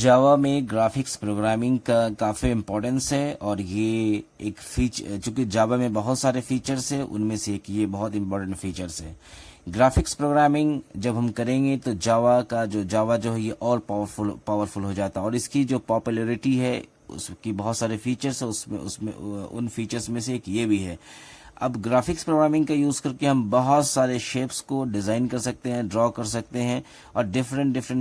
जावा में graphics programming का काफ़ी इम्पोर्टेंस है और ये एक फीचर, चूंकि जावा में बहुत सारे फीचर्स है, उनमें से एक ये बहुत इम्पोर्टेंट फीचर्स है। ग्राफिक्स प्रोग्रामिंग जब हम करेंगे तो जावा जो है ये और पावरफुल हो जाता है और इसकी जो पॉपुलैरिटी है उसकी बहुत सारे फीचर्स है, उसमें उन फीचर्स में से एक ये भी है। अब ग्राफिक्स प्रोग्रामिंग का यूज़ करके हम बहुत सारे शेप्स को डिज़ाइन कर सकते हैं, ड्रॉ कर सकते हैं और डिफरेंट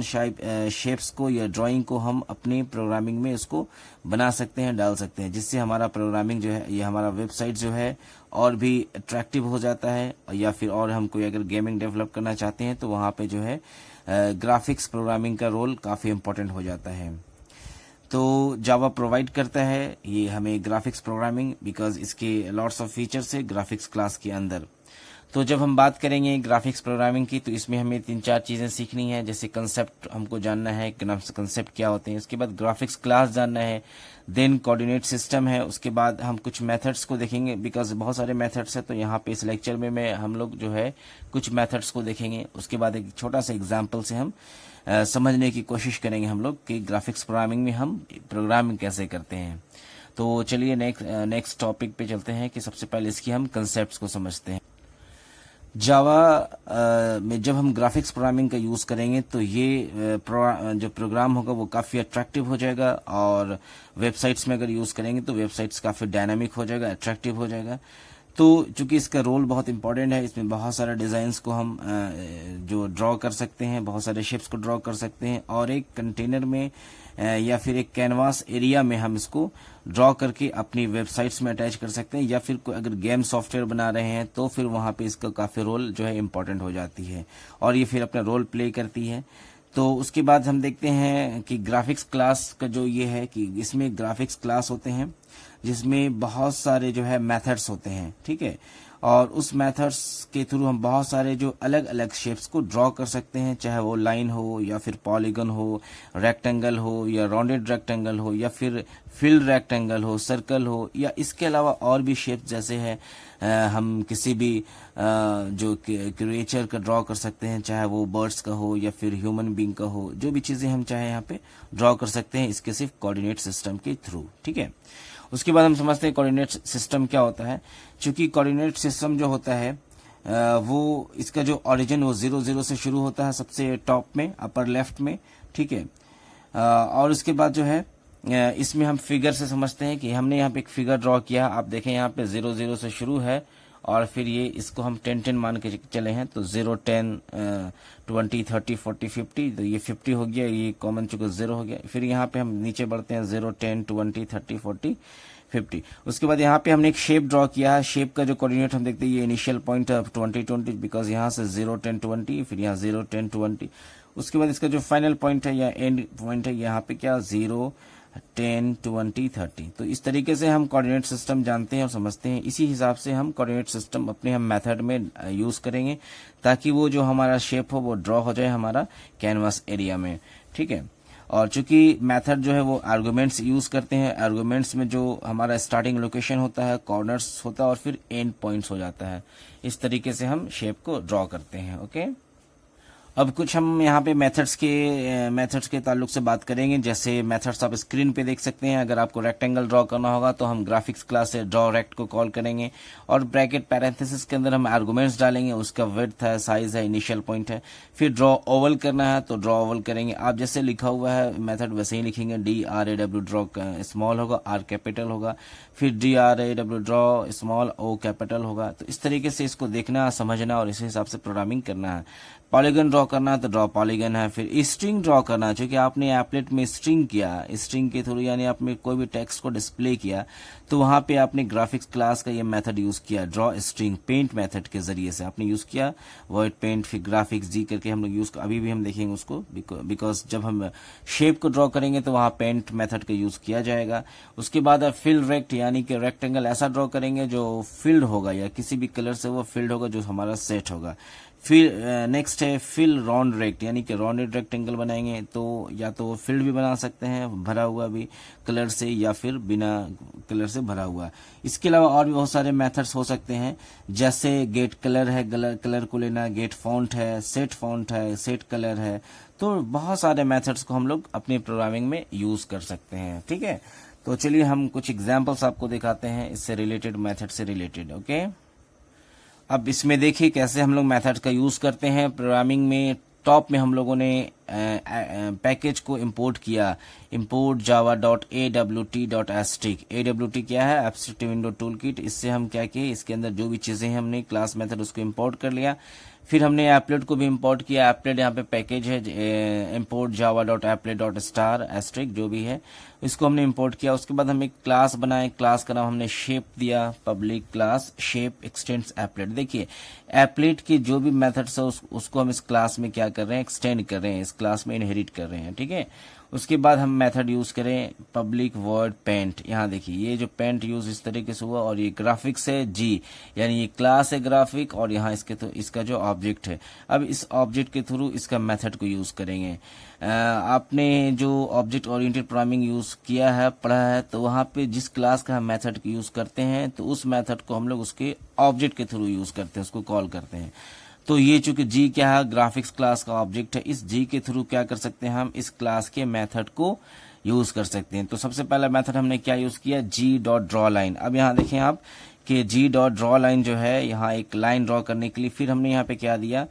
शेप्स को या ड्राइंग को हम अपने प्रोग्रामिंग में उसको बना सकते हैं, डाल सकते हैं, जिससे हमारा प्रोग्रामिंग जो है, ये हमारा वेबसाइट जो है और भी अट्रैक्टिव हो जाता है। या फिर और हम कोई अगर गेमिंग डेवलप करना चाहते हैं तो वहाँ पे जो है ग्राफिक्स प्रोग्रामिंग का रोल काफ़ी इम्पोर्टेंट हो जाता है। तो जावा प्रोवाइड करता है ये हमें ग्राफिक्स प्रोग्रामिंग, बिकॉज इसके लॉट्स ऑफ फीचर्स है ग्राफिक्स क्लास के अंदर। तो जब हम बात करेंगे ग्राफिक्स प्रोग्रामिंग की तो इसमें हमें 3-4 चीज़ें सीखनी है। जैसे कंसेप्ट हमको जानना है, कंसेप्ट क्या होते हैं, उसके बाद ग्राफिक्स क्लास जानना है, देन कोऑर्डिनेट सिस्टम है, उसके बाद हम कुछ मेथड्स को देखेंगे, बिकॉज बहुत सारे मेथड्स है। तो यहाँ पे इस लेक्चर में हम लोग जो है कुछ मेथड्स को देखेंगे। उसके बाद एक छोटा सा एग्जाम्पल से हम समझने की कोशिश करेंगे हम लोग कि ग्राफिक्स प्रोग्रामिंग में हम प्रोग्रामिंग कैसे करते हैं। तो चलिए नेक्स्ट टॉपिक पे चलते हैं कि सबसे पहले इसकी हम कंसेप्ट्स को समझते हैं। जावा में जब हम ग्राफिक्स प्रोग्रामिंग का यूज़ करेंगे तो ये जो प्रोग्राम होगा वो काफ़ी अट्रैक्टिव हो जाएगा और वेबसाइट्स में अगर यूज़ करेंगे तो वेबसाइट्स काफ़ी डायनामिक हो जाएगा, अट्रैक्टिव हो जाएगा। तो चूंकि इसका रोल बहुत इंपॉर्टेंट है, इसमें बहुत सारे डिज़ाइंस को हम जो ड्रॉ कर सकते हैं, बहुत सारे शेप्स को ड्रॉ कर सकते हैं और एक कंटेनर में या फिर एक कैनवास एरिया में हम इसको ड्रॉ करके अपनी वेबसाइट्स में अटैच कर सकते हैं। या फिर कोई अगर गेम सॉफ्टवेयर बना रहे हैं तो फिर वहाँ पे इसका काफ़ी रोल जो है इम्पॉर्टेंट हो जाती है और ये फिर अपना रोल प्ले करती है। तो उसके बाद हम देखते हैं कि ग्राफिक्स क्लास का जो ये है कि इसमें ग्राफिक्स क्लास होते हैं जिसमें बहुत सारे जो है मेथड्स होते हैं, ठीक है, और उस मेथड्स के थ्रू हम बहुत सारे जो अलग अलग शेप्स को ड्रॉ कर सकते हैं, चाहे वो लाइन हो या फिर पॉलीगन हो, रेक्टेंगल हो या राउंडेड रेक्टेंगल हो या फिर फिल्ड रेक्टेंगल हो, सर्कल हो या इसके अलावा और भी शेप्स जैसे है हम किसी भी जो क्रिएचर का ड्रॉ कर सकते हैं, चाहे वो बर्ड्स का हो या फिर ह्यूमन बीइंग का हो, जो भी चीज़ें हम चाहे यहाँ पे ड्रॉ कर सकते हैं इसके सिर्फ कोऑर्डिनेट सिस्टम के थ्रू, ठीक है। उसके बाद हम समझते हैं कोऑर्डिनेट सिस्टम क्या होता है। चूंकि कोऑर्डिनेट सिस्टम जो होता है वो इसका जो ओरिजिन वो 0 से शुरू होता है सबसे टॉप में, अपर लेफ्ट में, ठीक है। और उसके बाद जो है इसमें हम फिगर से समझते हैं कि हमने यहाँ पे एक फिगर ड्रॉ किया, आप देखें यहाँ पे 0 से शुरू है और फिर ये इसको हम 10 मान के चले हैं तो 0 10 20 30 40 50, तो ये 50 हो गया, ये कॉमन चुका 0 हो गया। फिर यहाँ पे हम नीचे बढ़ते हैं 0 10 20 30 40 50। उसके बाद यहाँ पे हमने एक शेप ड्रॉ किया है, शेप का जो कोऑर्डिनेट हम देखते हैं ये इनिशियल पॉइंट है 20 20, बिकॉज यहाँ से 0 10 20, फिर यहाँ 0 10 20। उसके बाद इसका जो फाइनल पॉइंट है या एंड पॉइंट है यहाँ पे क्या 0 10 20 30। तो इस तरीके से हम कोऑर्डिनेट सिस्टम जानते हैं और समझते हैं। इसी हिसाब से हम कोऑर्डिनेट सिस्टम अपने हम मेथड में यूज करेंगे ताकि वो जो हमारा शेप हो वो ड्रॉ हो जाए हमारा कैनवास एरिया में, ठीक है। और चूंकि मेथड जो है वो आर्गुमेंट्स यूज करते हैं, आर्गुमेंट्स में जो हमारा स्टार्टिंग लोकेशन होता है, कॉर्नर्स होता है और फिर एंड पॉइंट्स हो जाता है। इस तरीके से हम शेप को ड्रॉ करते हैं, ओके। अब कुछ हम यहाँ पे मेथड्स के ताल्लुक से बात करेंगे। जैसे मेथड्स आप स्क्रीन पे देख सकते हैं। अगर आपको रेक्टेंगल ड्रॉ करना होगा तो हम ग्राफिक्स क्लास से ड्रॉ रेक्ट को कॉल करेंगे और ब्रैकेट पैरेंथेसिस के अंदर हम आर्गुमेंट्स डालेंगे, उसका विड्थ है, साइज है, इनिशियल पॉइंट है। फिर ड्रॉ ओवल करना है तो ड्रॉ ओवल करेंगे। आप जैसे लिखा हुआ है मेथड वैसे ही लिखेंगे, DRAW ड्रॉ स्मॉल होगा, R कैपिटल होगा, फिर DRAW draw small O capital होगा। तो इस तरीके से इसको देखना, समझना और इसी हिसाब से प्रोग्रामिंग करना है। पॉलीगन ड्रॉ करना है तो ड्रॉ पॉलीगन है। फिर स्ट्रिंग ड्रॉ करना है, क्योंकि आपने एप्लेट में स्ट्रिंग किया, स्ट्रिंग के थ्रू यानी आपने कोई भी टेक्स्ट को डिस्प्ले किया तो वहां पे आपने ग्राफिक्स क्लास का ये मेथड यूज किया, ड्रॉ स्ट्रिंग पेंट मेथड के जरिए से आपने यूज किया। वर्ड पेंट फिर ग्राफिक्स जी करके हम लोग यूज, अभी भी हम देखेंगे उसको, बिकॉज जब हम शेप को ड्रॉ करेंगे तो वहां पेंट मेथड का यूज किया जाएगा। उसके बाद आप फिल रेक्ट यानी कि रेक्टेंगल ऐसा ड्रॉ करेंगे जो फिल्ड होगा या किसी भी कलर से वो फिल्ड होगा जो हमारा सेट होगा। फिर नेक्स्ट है फिल राउंड रेक्ट, यानी कि राउंडेड रेक्टेंगल बनाएंगे तो या तो फिल्ड भी बना सकते हैं भरा हुआ भी कलर से, या फिर बिना कलर से भरा हुआ। इसके अलावा और भी बहुत सारे मेथड्स हो सकते हैं, जैसे गेट कलर है, कलर को लेना, गेट फॉन्ट है, सेट कलर है। तो बहुत सारे मेथड्स को हम लोग अपनी प्रोग्रामिंग में यूज कर सकते हैं। ठीक है, तो चलिए हम कुछ एग्जाम्पल्स आपको दिखाते हैं इससे रिलेटेड, मेथड से रिलेटेड। ओके, अब इसमें देखिए कैसे हम लोग मेथड का यूज करते हैं प्रोग्रामिंग में। टॉप में हम लोगों ने पैकेज को इंपोर्ट किया, इंपोर्ट java.awt.asterisk। awt क्या है? Abstract window tool kit. इससे हम क्या किए, इसके अंदर जो भी चीजें हैं हमने क्लास मेथड उसको इंपोर्ट कर लिया। फिर हमने एप्लेट को भी इंपोर्ट किया। एप्लेट यहाँ पे पैकेज है, इंपोर्ट java.applet.star जो भी है इसको हमने इंपोर्ट किया। उसके बाद हम एक क्लास बनाए, क्लास का नाम हमने शेप दिया, public class shape x tends applet. देखिए एप्लेट के जो भी मेथड्स है उसको हम इस क्लास में क्या कर रहे हैं, एक्सटेंड कर रहे हैं, इस क्लास में इनहेरिट कर रहे हैं। ठीक है, उसके बाद हम मेथड यूज करें पब्लिक वर्ड पेंट। यहाँ देखिए ये जो पेंट यूज इस तरीके से हुआ, और ये ग्राफिक्स है जी, यानी ये क्लास है ग्राफिक, और यहाँ इसके तो इसका जो ऑब्जेक्ट है, अब इस ऑब्जेक्ट के थ्रू इसका मेथड को यूज करेंगे। आपने जो ऑब्जेक्ट ओरिएंटेड प्रोग्रामिंग यूज किया है, पढ़ा है, तो वहां पे जिस क्लास का हम मेथड यूज करते हैं तो उस मेथड को हम लोग उसके ऑब्जेक्ट के थ्रू यूज करते हैं, उसको कॉल करते हैं। तो ये चूंकि जी क्या है, ग्राफिक्स क्लास का ऑब्जेक्ट है, इस जी के थ्रू क्या कर सकते हैं, हम इस क्लास के मेथड को यूज कर सकते हैं। तो सबसे पहला मेथड हमने क्या यूज किया, g.draw लाइन। अब यहाँ देखें आप कि g.draw लाइन जो है, यहाँ एक लाइन ड्रॉ करने के लिए फिर हमने यहाँ पे क्या दिया,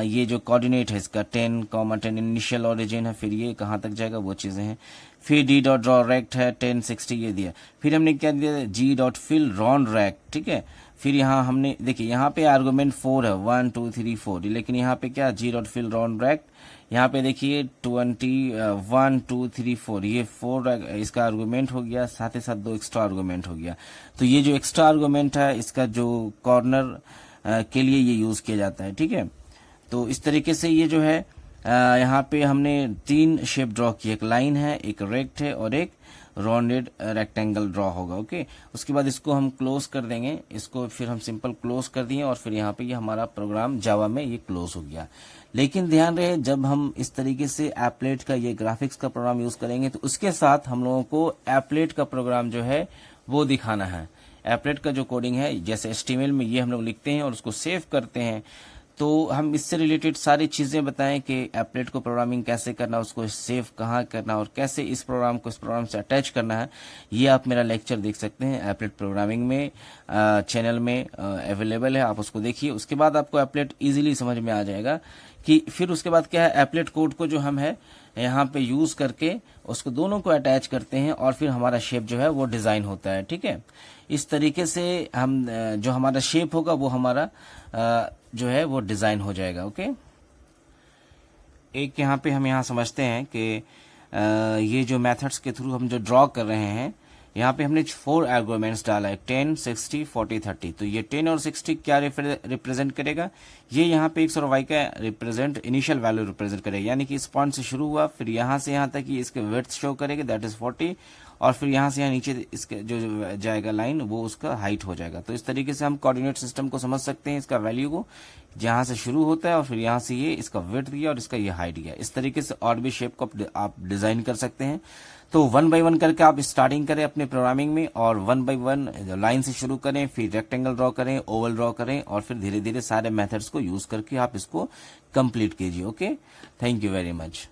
ये जो कोऑर्डिनेट है इसका 10,10 इनिशियल ओरिजिन है, फिर ये कहाँ तक जाएगा वो चीजें हैं। फिर d.draw रेक्ट है 1060 ये दिया। फिर हमने क्या दिया, g.fill round rect। ठीक है, फिर यहाँ हमने देखिए यहाँ पे आर्गुमेंट 4 है, 1 2 3 4, लेकिन यहाँ पे क्या g.fill round rect। यहाँ पे देखिए 20 1 2 3 4, ये 4 इसका आर्गुमेंट हो गया, साथ ही साथ 2 एक्स्ट्रा आर्गुमेंट हो गया। तो ये जो एक्स्ट्रा आर्गुमेंट है इसका जो कॉर्नर के लिए ये यूज किया जाता है। ठीक है, तो इस तरीके से ये जो है यहाँ पे हमने 3 शेप ड्रॉ की, एक लाइन है, एक रेक्ट है, और एक राउंडेड रेक्टेंगल ड्रॉ होगा। ओके, उसके बाद इसको हम क्लोज कर देंगे, इसको फिर हम सिंपल क्लोज कर दिए, और फिर यहाँ पे ये हमारा प्रोग्राम जावा में ये क्लोज हो गया। लेकिन ध्यान रहे, जब हम इस तरीके से एप्लेट का ये ग्राफिक्स का प्रोग्राम यूज करेंगे तो उसके साथ हम लोगों को एप्लेट का प्रोग्राम जो है वो दिखाना है। एप्लेट का जो कोडिंग है, जैसे HTML में ये हम लोग लिखते हैं और उसको सेव करते हैं, तो हम इससे रिलेटेड सारी चीजें बताएं कि एप्लेट को प्रोग्रामिंग कैसे करना, उसको सेव कहाँ करना, और कैसे इस प्रोग्राम को इस प्रोग्राम से अटैच करना है। ये आप मेरा लेक्चर देख सकते हैं एप्लेट प्रोग्रामिंग में, चैनल में अवेलेबल है, आप उसको देखिए। उसके बाद आपको एप्लेट इजीली समझ में आ जाएगा कि फिर उसके बाद क्या है, एप्लेट कोड को जो हम है यहाँ पे यूज करके उसको दोनों को अटैच करते हैं, और फिर हमारा शेप जो है वो डिजाइन होता है। ठीक है, इस तरीके से हम जो हमारा शेप होगा वो हमारा जो है वो डिजाइन हो जाएगा। ओके, एक यहाँ पे हम यहाँ समझते हैं कि ये जो मेथड्स के थ्रू हम जो ड्रॉ कर रहे हैं, यहाँ पे हमने 4 आर्गुमेंट्स डाला है, 10 60 40 30। तो ये 10 और 60 क्या रिप्रेजेंट करेगा, ये यहाँ पे x और y का रिप्रेजेंट इनिशियल वैल्यू रिप्रेजेंट करेगा, यानी कि इस पॉइंट से शुरू हुआ, फिर यहाँ से यहाँ तक ये इसके विड्थ शो करेगा, दैट इज 40, और फिर यहाँ से यहाँ नीचे इसके जो जाएगा लाइन वो उसका हाइट हो जाएगा। तो इस तरीके से हम कोऑर्डिनेट सिस्टम को समझ सकते हैं, इसका वैल्यू को जहां से शुरू होता है, और फिर यहाँ से ये इसका विड्थ दिया और इसका ये हाइट दिया। इस तरीके से और भी शेप को आप डिजाइन कर सकते हैं। तो 1 बाय 1 करके आप स्टार्टिंग करें अपने प्रोग्रामिंग में, और 1 बाय 1 लाइन से शुरू करें, फिर रेक्टेंगल ड्रॉ करें, ओवल ड्रॉ करें, और फिर धीरे धीरे सारे मेथड्स को यूज करके आप इसको कंप्लीट कीजिए। Okay, thank you very much.